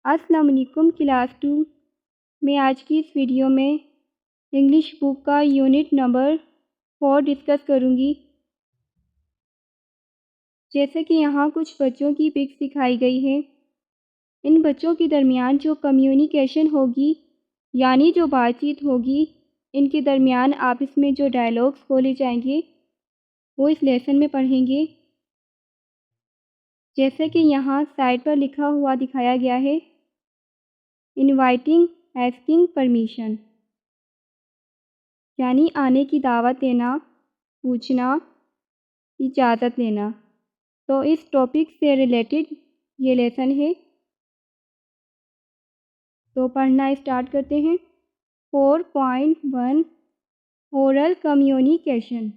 अस्सलाम वालेकुम क्लास 2। मैं आज की इस वीडियो में इंग्लिश बुक का यूनिट नंबर 4 डिस्कस करूंगी। जैसे कि यहाँ कुछ बच्चों की पिक्स दिखाई गई है। इन बच्चों के दरमियान जो कम्युनिकेशन होगी यानी जो बातचीत होगी, इनके दरमियान आपस में जो डायलॉग्स बोले जाएंगे वो इस लेसन में पढ़ेंगे। जैसे कि यहाँ साइड पर लिखा हुआ दिखाया गया है, इनवाइटिंग आस्किंग परमिशन यानी आने की दावत देना, पूछना, इजाज़त लेना। तो इस टॉपिक से रिलेटेड ये लेसन है। तो पढ़ना स्टार्ट करते हैं। 4.1 ओरल कम्युनिकेशन।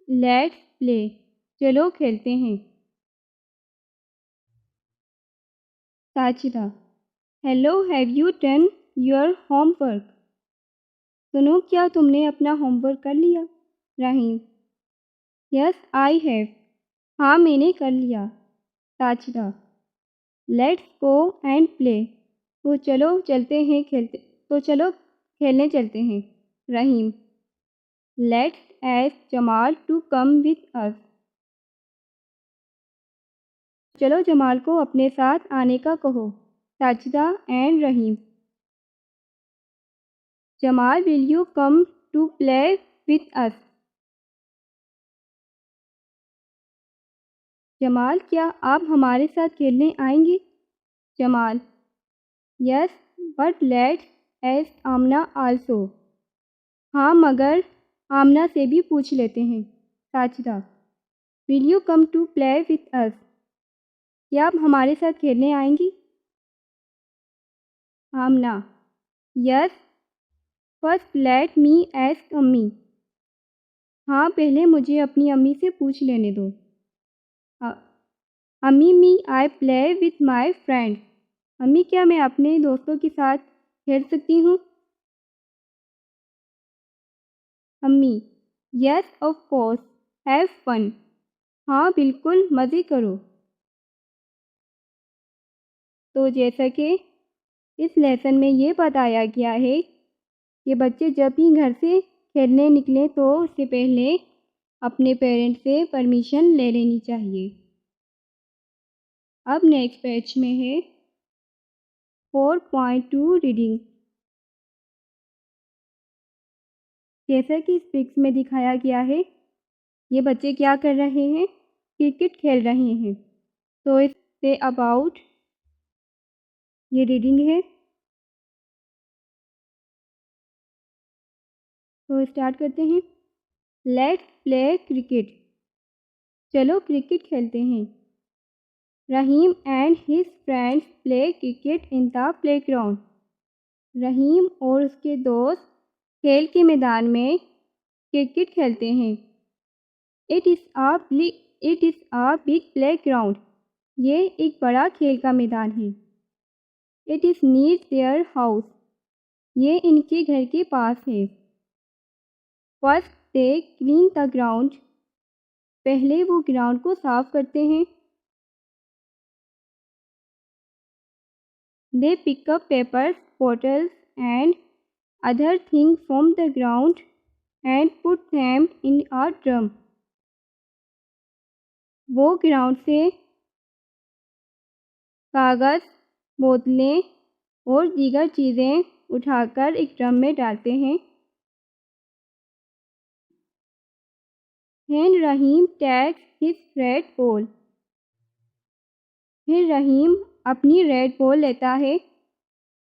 लेट्स प्ले, चलो खेलते हैं। Sajida, hello, have you done your homework? सुनो, क्या तुमने अपना होमवर्क कर लिया? रहीम, यस आई हैव, हाँ मैंने कर लिया। Sajida, let's go and play, तो चलो खेलने चलते हैं। Rahim, let's ask Jamal to come with us, चलो जमाल को अपने साथ आने का कहो। Sajida and Rahim, Jamal will you come to play with us? Jamal, क्या आप हमारे साथ खेलने आएंगे? Jamal, yes but let's ask Amna also, हाँ मगर आमना से भी पूछ लेते हैं। Sajida, will you come to play with अस? क्या आप हमारे साथ खेलने आएंगी? Amna, yes first let me ask अम्मी, हाँ पहले मुझे अपनी अम्मी से पूछ लेने दो। अम्मी, may I play with my friends, अम्मी क्या मैं अपने दोस्तों के साथ खेल सकती हूँ? अम्मी, yes of course, have fun, हाँ बिल्कुल मज़े करो। तो जैसा कि इस लेसन में ये बताया गया है कि बच्चे जब भी घर से खेलने निकलें तो उससे पहले अपने पेरेंट्स से परमिशन ले लेनी चाहिए। अब नेक्स्ट पेज में है 4.2 रीडिंग। जैसा कि इस पिक्स में दिखाया गया है, ये बच्चे क्या कर रहे हैं? क्रिकेट खेल रहे हैं। तो इससे अबाउट ये रीडिंग है। तो स्टार्ट करते हैं। लेट्स प्ले क्रिकेट, चलो क्रिकेट खेलते हैं। Rahim and his friends play cricket in the playground, Rahim और उसके दोस्त खेल के मैदान में क्रिकेट खेलते हैं। It is a big playground, ये एक बड़ा खेल का मैदान है। It is near their house, ये इनके घर के पास है। First they clean the ground, पहले वो ग्राउंड को साफ करते हैं। They pick up papers, bottles and other things from the ground and put them in a drum, वो ग्राउंड से कागज़, बोतलें और दीगर चीज़ें उठाकर एक ड्रम में डालते हैं। Then रहीम टेक्स हिज रेड बॉल, फिर रहीम अपनी रेड बॉल लेता है।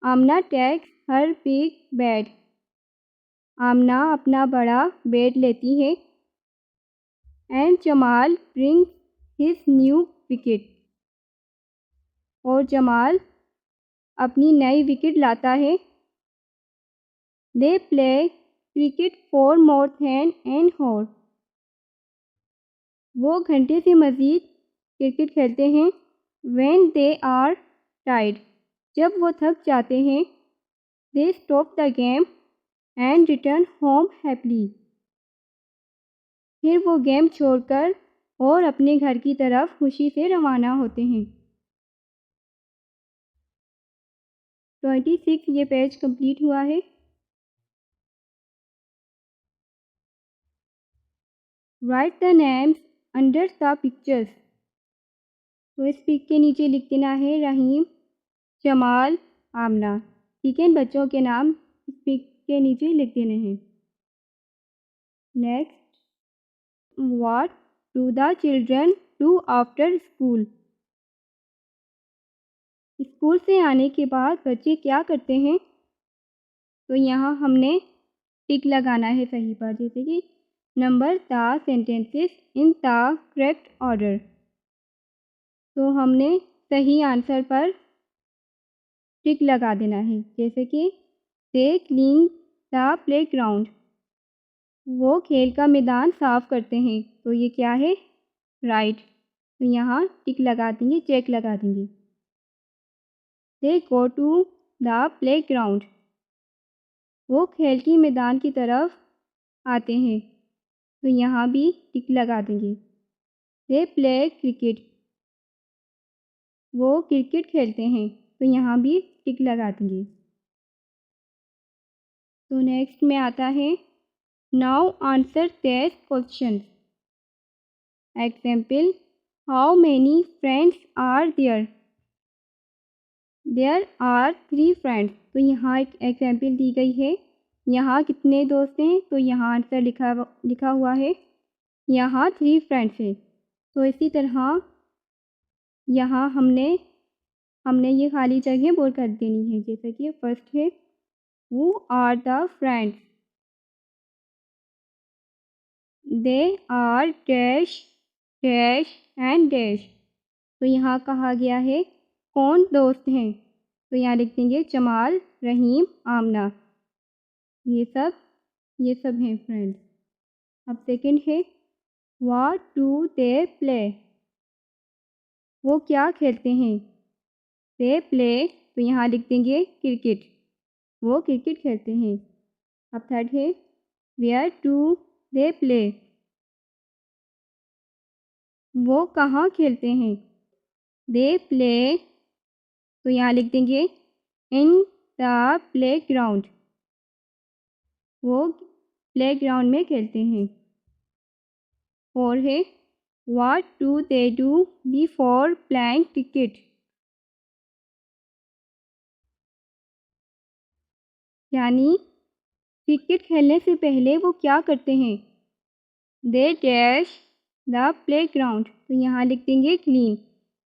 आमना टेक्स हर बिग बैट, आमना अपना बड़ा बैट लेती है। And Jamal brings his new wicket, और जमाल अपनी नई विकेट लाता है। They play cricket for more than an hour, वो घंटे से मज़ीद क्रिकेट खेलते हैं। व्हेन दे आर टायर्ड, जब वो थक जाते हैं। They stop the game and return home happily, फिर वो गेम छोड़कर और अपने घर की तरफ खुशी से रवाना होते हैं। 26 ये पेज कंप्लीट हुआ है। Right the names under the pictures. तो इस पिक के नीचे लिख देना है रहीम, जमाल, आमना। ठीक है, इन बच्चों के नाम इस पिक के नीचे लिख देने हैं। Next, what do the children do after school. School से आने के बाद बच्चे क्या करते हैं? तो यहाँ हमने टिक लगाना है सही पर, जैसे कि number the sentences in the correct order. तो हमने सही आंसर पर टिक लगा देना है, जैसे कि दे क्लीन द प्लेग्राउंड। वो खेल का मैदान साफ करते हैं। तो ये क्या है? राइट। तो यहाँ टिक लगा देंगे, चेक लगा देंगे। दे गो टू द प्लेग्राउंड। वो खेल की मैदान की तरफ आते हैं। तो यहाँ भी टिक लगा देंगे। They play cricket. वो क्रिकेट खेलते हैं। तो यहाँ भी टिक लगा देंगे। तो नेक्स्ट में आता है now answer this question. Example, how many friends are there? There are 3 friends. तो यहाँ एक एग्जाम्पल दी गई है। यहाँ कितने दोस्त हैं? तो यहाँ आंसर लिखा हुआ है, यहाँ 3 फ्रेंड्स हैं। तो इसी तरह यहाँ हमने ये खाली जगह बोल कर देनी है, जैसे कि फर्स्ट है who are the friends. They are dash dash and dash. तो यहाँ कहा गया है कौन दोस्त हैं? तो यहाँ लिख देंगे जमाल, रहीम, आमना। ये सब हैं फ्रेंड्स। अब सेकंड है व्हाट डू दे प्ले। वो क्या खेलते हैं? They play. तो यहाँ लिख देंगे क्रिकेट। वो क्रिकेट खेलते हैं। अब थर्ड है वेयर डू दे प्ले। वो कहाँ खेलते हैं? They play. तो यहाँ लिख देंगे इन द प्ले ग्राउंड। वो प्ले ग्राउंड में खेलते हैं। और है what do they do before playing cricket. यानी क्रिकेट खेलने से पहले वो क्या करते हैं? They dash the play ground. तो यहाँ लिख देंगे क्लीन।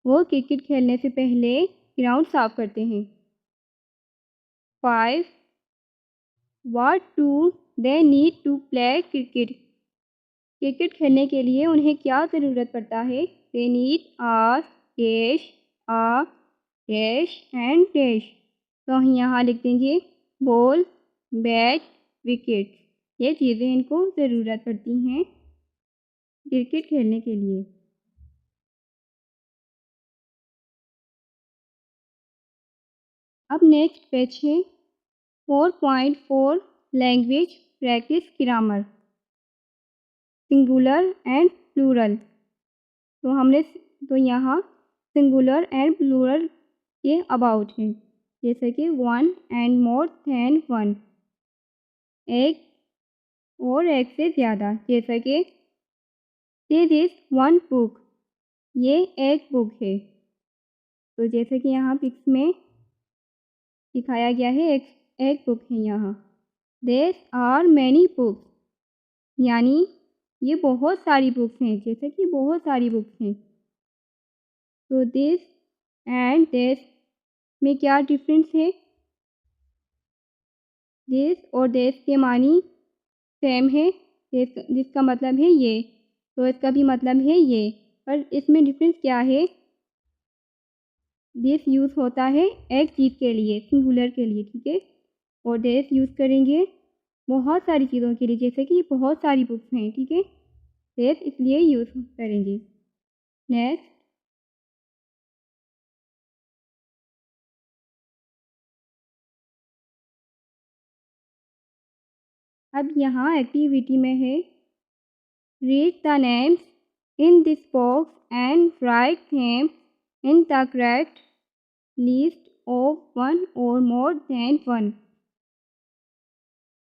वो क्रिकेट खेलने से पहले ग्राउंड साफ करते हैं। 5 what do they need to play cricket. Cricket खेलने के लिए उन्हें क्या ज़रूरत पड़ता है? They need a dash and dash. तो यहाँ लिख देंगे बॉल, बैट, विकेट। ये चीज़ें इनको ज़रूरत पड़ती हैं क्रिकेट खेलने के लिए। अब नेक्स्ट पेज है 4.4 language practice grammar, singular and plural. तो यहाँ सिंगुलर एंड प्लूरल के अबाउट है, जैसे कि 1 एंड मोर देन 1। एक और एक से ज़्यादा, जैसे कि दिस इज़ 1 बुक। ये एक बुक है। तो जैसे कि यहाँ पिक्स में दिखाया गया है, एक बुक है यहाँ। There are many books. यानी ये बहुत सारी बुक्स हैं, जैसे कि बहुत सारी बुक्स हैं। तो दिस एंड दिस में क्या डिफरेंस है? दिस और दिस के मानी सेम है, जिसका मतलब है ये, तो इसका भी मतलब है ये। पर इसमें डिफरेंस क्या है? दिस यूज़ होता है एक चीज़ के लिए, सिंगुलर के लिए, ठीक है। और दिस यूज़ करेंगे बहुत सारी चीज़ों के लिए, जैसे कि बहुत सारी बुक्स हैं, ठीक है। दिस इसलिए यूज़ करेंगे। नेक्स्ट, अब यहाँ एक्टिविटी में है read the names in this box and write name in the correct list of one और मोर देन वन।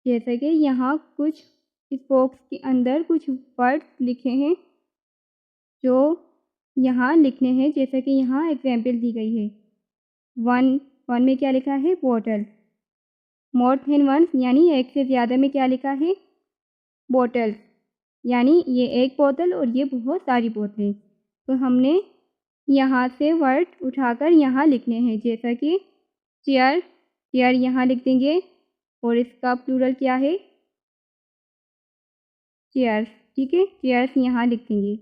जैसे कि यहाँ कुछ इस बॉक्स के अंदर कुछ वर्ड्स लिखे हैं जो यहाँ लिखने हैं। जैसे कि यहाँ एग्जाम्पल दी गई है। वन में क्या लिखा है? बॉटल। मोर देन वन यानी एक से ज़्यादा में क्या लिखा है? बॉटल। यानी ये एक बोतल और ये बहुत सारी बोतलें। तो हमने यहाँ से वर्ड उठाकर यहाँ लिखने हैं। जैसा कि चेयर, चेयर यहाँ लिख देंगे और इसका प्लूरल क्या है? चेयर्स। ठीक है, चेयर्स यहाँ लिख देंगे।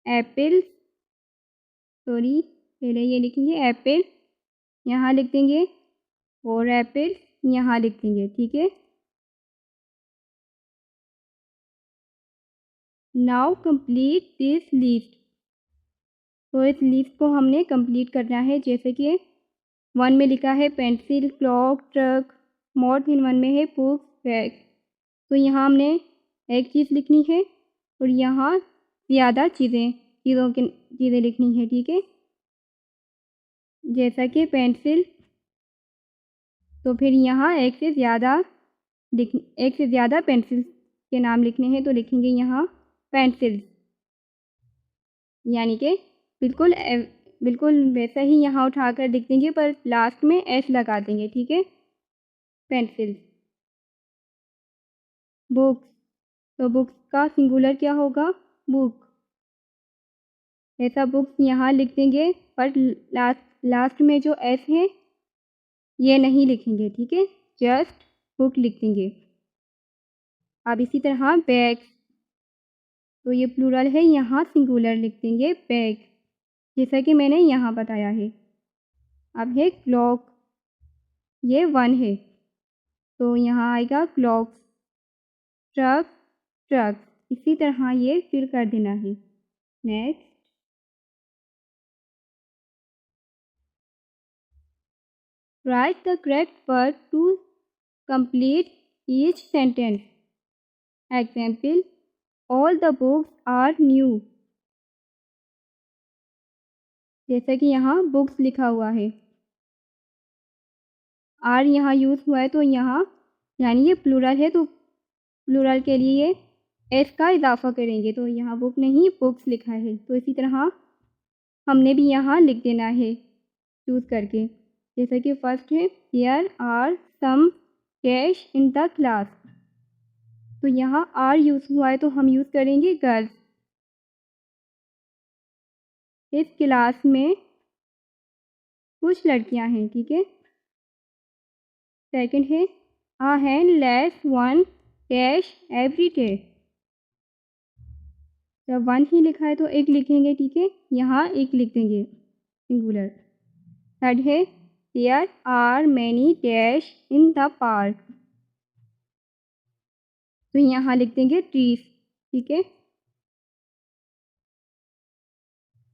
एप्पल, सॉरी पहले ये लिखेंगे एप्पल, यहाँ लिख देंगे और एप्पल यहाँ लिख देंगे। ठीक है, नाउ कंप्लीट दिस लिस्ट। तो इस लिस्ट को हमने कंप्लीट करना है। जैसे कि वन में लिखा है pencil, clock, truck. More than one में है बुक्स, बैग। तो यहाँ हमने एक चीज़ लिखनी है और यहाँ ज़्यादा चीज़ें लिखनी है। ठीक है, जैसा कि पेंसिल, तो फिर यहाँ एक से ज़्यादा पेंसिल के नाम लिखने हैं। तो लिखेंगे यहाँ पेंसिल, यानी कि बिल्कुल वैसा ही यहाँ उठाकर लिख देंगे पर लास्ट में एस लगा देंगे। ठीक है, पेंसिल। बुक्स, तो बुक्स का सिंगुलर क्या होगा? बुक। ऐसा बुक्स यहाँ लिख देंगे पर लास्ट में जो एस है ये नहीं लिखेंगे। ठीक है, जस्ट बुक लिख देंगे। अब इसी तरह बैग्स, तो ये प्लूरल है, यहाँ सिंगुलर लिख देंगे बैग, जैसा कि मैंने यहाँ बताया है। अब है क्लॉक, ये वन है तो यहाँ आएगा क्लॉक्स। ट्रक, ट्रक, इसी तरह ये फिल कर देना है। Next, write the correct word to complete each sentence. Example, all the books are new. जैसा कि यहाँ बुक्स लिखा हुआ है, आर यहाँ यूज़ हुआ है तो यहाँ यानी ये प्लूरल है तो प्लूरल के लिए एस का इजाफा करेंगे। तो यहाँ बुक नहीं बुक्स लिखा है। तो इसी तरह हमने भी यहाँ लिख देना है चूज़ करके। जैसा कि फर्स्ट है, there are some cash in the class. तो यहाँ आर यूज़ हुआ है तो हम यूज़ करेंगे गर्ल्स। इस क्लास में कुछ लड़कियां हैं। ठीक है, सेकंड है, a hand less one dash every day. जब वन ही लिखा है तो एक लिखेंगे। ठीक है, यहाँ एक लिख देंगे सिंगुलर। थर्ड है, there are many dash in the park. तो यहाँ लिख देंगे ट्रीज। ठीक है,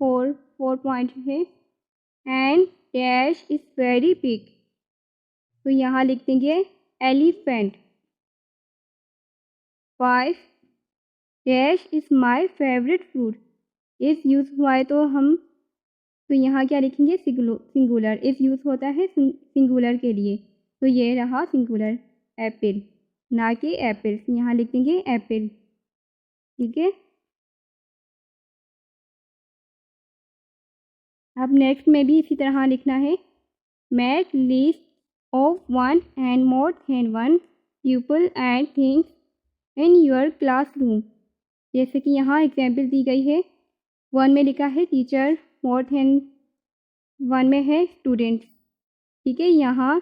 फोर पॉइंट है, and dash is very big. तो यहाँ लिख देंगे elephant. 5, dash is my favourite fruit. इस यूज़ हुआ है तो यहाँ क्या लिखेंगे? सिंगुलर। इस यूज़ होता है सिंगुलर के लिए, तो ये रहा सिंगुलर एप्पल, ना कि एप्पल्स। यहाँ लिख देंगे एप्पल। ठीक है, अब नेक्स्ट में भी इसी तरह लिखना है। Make list of one and more than one people and things in your classroom. जैसे कि यहाँ एग्जाम्पल दी गई है। वन में लिखा है टीचर, मोर देन वन में है स्टूडेंट्स। ठीक है, यहाँ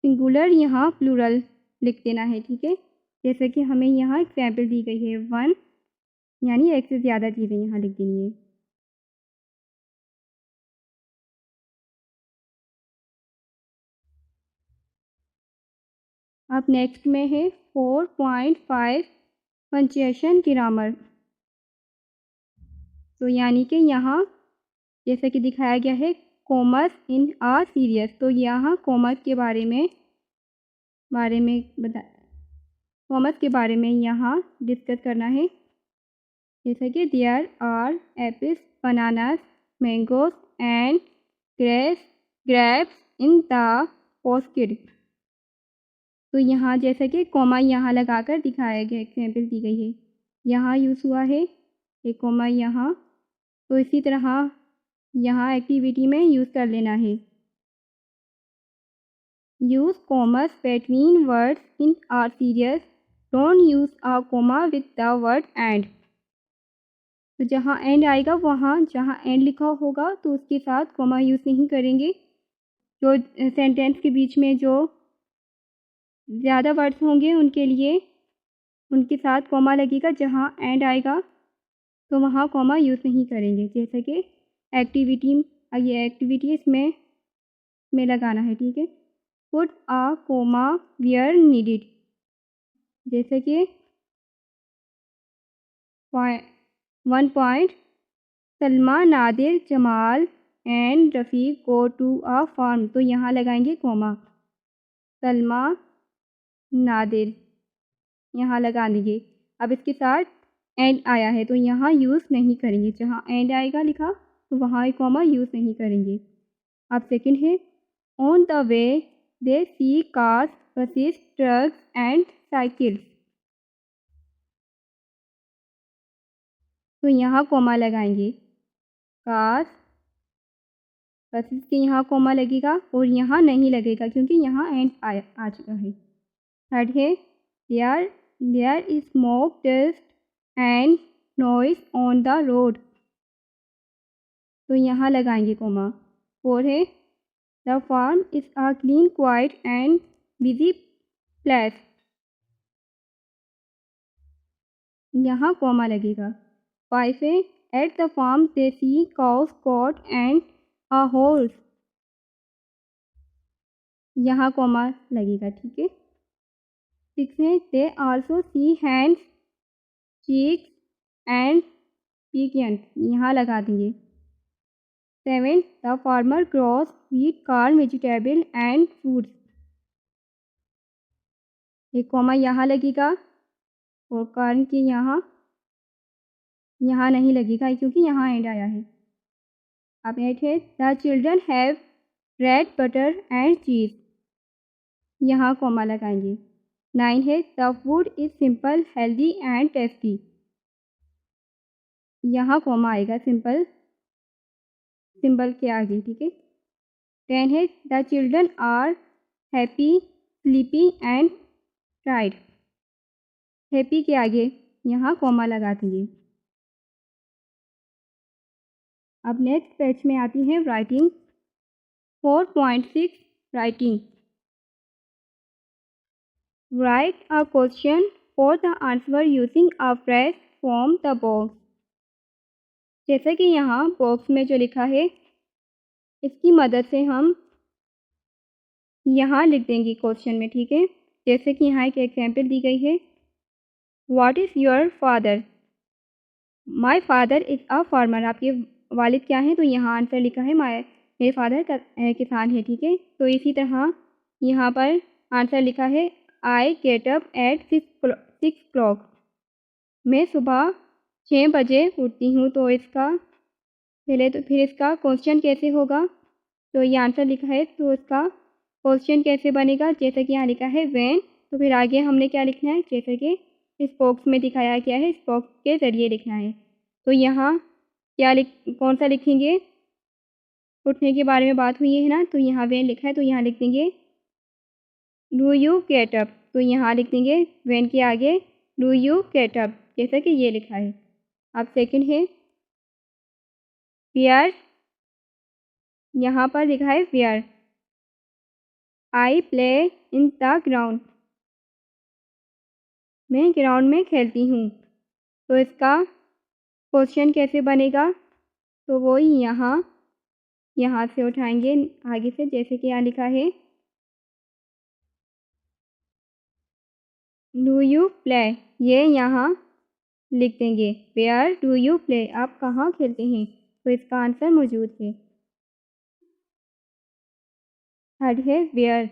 सिंगुलर, यहाँ प्लूरल लिख देना है। ठीक है, जैसे कि हमें यहाँ एग्जाम्पल दी गई है वन, यानी एक से ज़्यादा चीज़ें यहाँ लिख देनी है। अब नेक्स्ट में है 4.5 पंचुएशन ग्रामर। तो यानी कि यहाँ जैसा कि दिखाया गया है कॉमर्स इन आ सीरियस। तो यहाँ कॉमर्स के बारे में कॉमर्स के बारे में यहाँ डिस्कस करना है। जैसे कि there are apples, bananas, mangoes and grapes grapes in the basket। तो यहाँ जैसा कि कॉमा यहाँ लगाकर दिखाया गया एग्जाम्पल दी गई है, यहाँ यूज़ हुआ है एक कॉमा यहाँ, तो इसी तरह यहाँ एक्टिविटी में यूज़ कर लेना है। Use commerce between words in are serious, don't use a comma with the word and. तो जहाँ एंड आएगा वहाँ जहाँ एंड लिखा होगा तो उसके साथ कॉमा यूज़ नहीं करेंगे। जो सेंटेंस के बीच में जो ज़्यादा वर्ड्स होंगे उनके लिए उनके साथ कॉमा लगेगा, जहाँ एंड आएगा तो वहाँ कॉमा यूज़ नहीं करेंगे। जैसे कि एक्टिविटी, ये एक्टिविटी इसमें लगाना है, ठीक है। Put a comma where needed, जैसे कि 1 point Salma, Nadir, Jamal and Rafiq go to a farm, तो यहाँ लगाएंगे कॉमा। सलमा, नादिर यहाँ लगा देंगे। अब इसके साथ एंड आया है तो यहाँ यूज़ नहीं करेंगे, जहाँ एंड आएगा लिखा तो वहाँ एक कॉमा यूज़ नहीं करेंगे। अब सेकंड है on the way they see cars, buses, trucks and cycles, तो यहाँ कॉमा लगाएंगे। कार्स, बसेस के यहाँ कॉमा लगेगा और यहाँ नहीं लगेगा क्योंकि यहाँ एंड आ चुका है। थर्ड है there is smoke, dust and noise on the road, तो यहाँ लगाएंगे कॉमा। फोर है the farm is a clean, quiet and busy place, यहाँ कॉमा लगेगा। फाइव है at the farm they see cows, goat and a horse, यहाँ comma लगेगा, ठीक है। सिक्स है they also see hens, chicks and pigeons, यहाँ लगा देंगे। 7 the farmer grows wheat, corn, vegetable and fruits, एक कॉमा यहाँ लगेगा और कॉर्न के यहाँ नहीं लगेगा क्योंकि यहाँ एंड आया है। अब 8 है the children have bread, butter and cheese, यहाँ कॉमा लगाएंगे। 9 है the food is simple, healthy and tasty, यहाँ कॉमा आएगा सिंपल के आगे, ठीक है। 10 है the children are happy, sleepy and tired, happy के आगे यहाँ कॉमा लगा देंगे। अब नेक्स्ट पेज में आती है writing. 4.6 writing. Right a question for the answer using a phrase from the box, जैसे कि यहाँ बॉक्स में जो लिखा है इसकी मदद से हम यहाँ लिख देंगे क्वेश्चन में, ठीक है। जैसे कि यहाँ एक एग्जाम्पल दी गई है, what is your father, my father is a farmer, आपके वालिद क्या हैं, तो यहाँ आंसर लिखा है मेरे फादर का किसान है, ठीक है। तो इसी तरह यहाँ पर आंसर लिखा है I get up at 6 o'clock, मैं सुबह 6 बजे उठती हूँ। तो इसका पहले तो फिर इसका क्वेश्चन कैसे होगा, तो ये आंसर लिखा है तो इसका क्वेश्चन कैसे बनेगा, जैसे कि यहाँ लिखा है व्हेन, तो फिर आगे हमने क्या लिखना है, जैसे कि इस बॉक्स में दिखाया गया है, इस बॉक्स के ज़रिए लिखना है। तो यहाँ क्या कौन सा लिखेंगे, उठने के बारे में बात हुई है ना, तो यहाँ व्हेन लिखा है तो यहाँ लिख देंगे डू यू गेट अप, तो यहाँ लिख देंगे व्हेन के आगे डू यू गेट अप, जैसा कि ये लिखा है। अब सेकंड है वेयर, यहाँ पर लिखा है where I play in the ground, मैं ग्राउंड में खेलती हूँ। तो इसका क्वेश्चन कैसे बनेगा, तो वो यहाँ से उठाएंगे आगे से, जैसे कि यहाँ लिखा है डू यू प्ले, ये यहाँ लिख देंगे वेयर डू यू प्ले, आप कहाँ खेलते हैं, तो इसका आंसर मौजूद है। थर्ड है वेयर,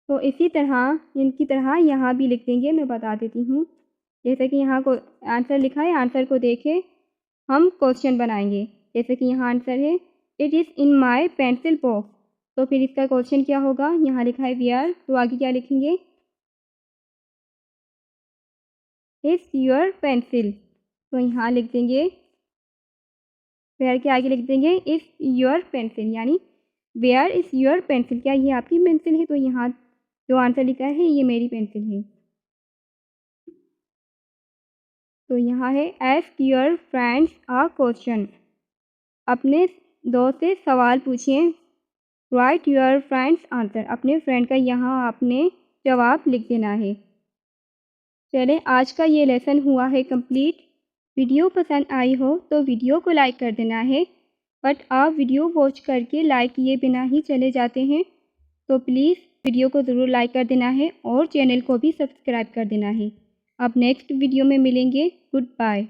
तो इसी तरह इनकी तरह यहाँ भी लिख देंगे, मैं बता देती हूँ। जैसे कि यहाँ को आंसर लिखा है, आंसर को देखे हम क्वेश्चन बनाएंगे। जैसे कि यहाँ आंसर है it is in my pencil box, तो फिर इसका क्वेश्चन क्या होगा, यहाँ लिखा है वेयर, तो आगे क्या लिखेंगे, इज योर पेंसिल, तो यहाँ लिख देंगे वेयर के आगे लिख देंगे इज योर पेंसिल, यानी वेयर इज योर पेंसिल, क्या ये आपकी पेंसिल है, तो यहाँ जो आंसर लिखा है ये मेरी पेंसिल है। तो यहाँ है ask your friends a question, अपने दोस्त से सवाल पूछिए। राइट योर फ्रेंड्स आंसर, अपने फ्रेंड का यहाँ आपने जवाब लिख देना है। चले आज का ये लेसन हुआ है कंप्लीट। वीडियो पसंद आई हो तो वीडियो को लाइक कर देना है, बट आप वीडियो वॉच करके लाइक किए बिना ही चले जाते हैं, तो प्लीज़ वीडियो को ज़रूर लाइक कर देना है और चैनल को भी सब्सक्राइब कर देना है। अब नेक्स्ट वीडियो में मिलेंगे। Good bye.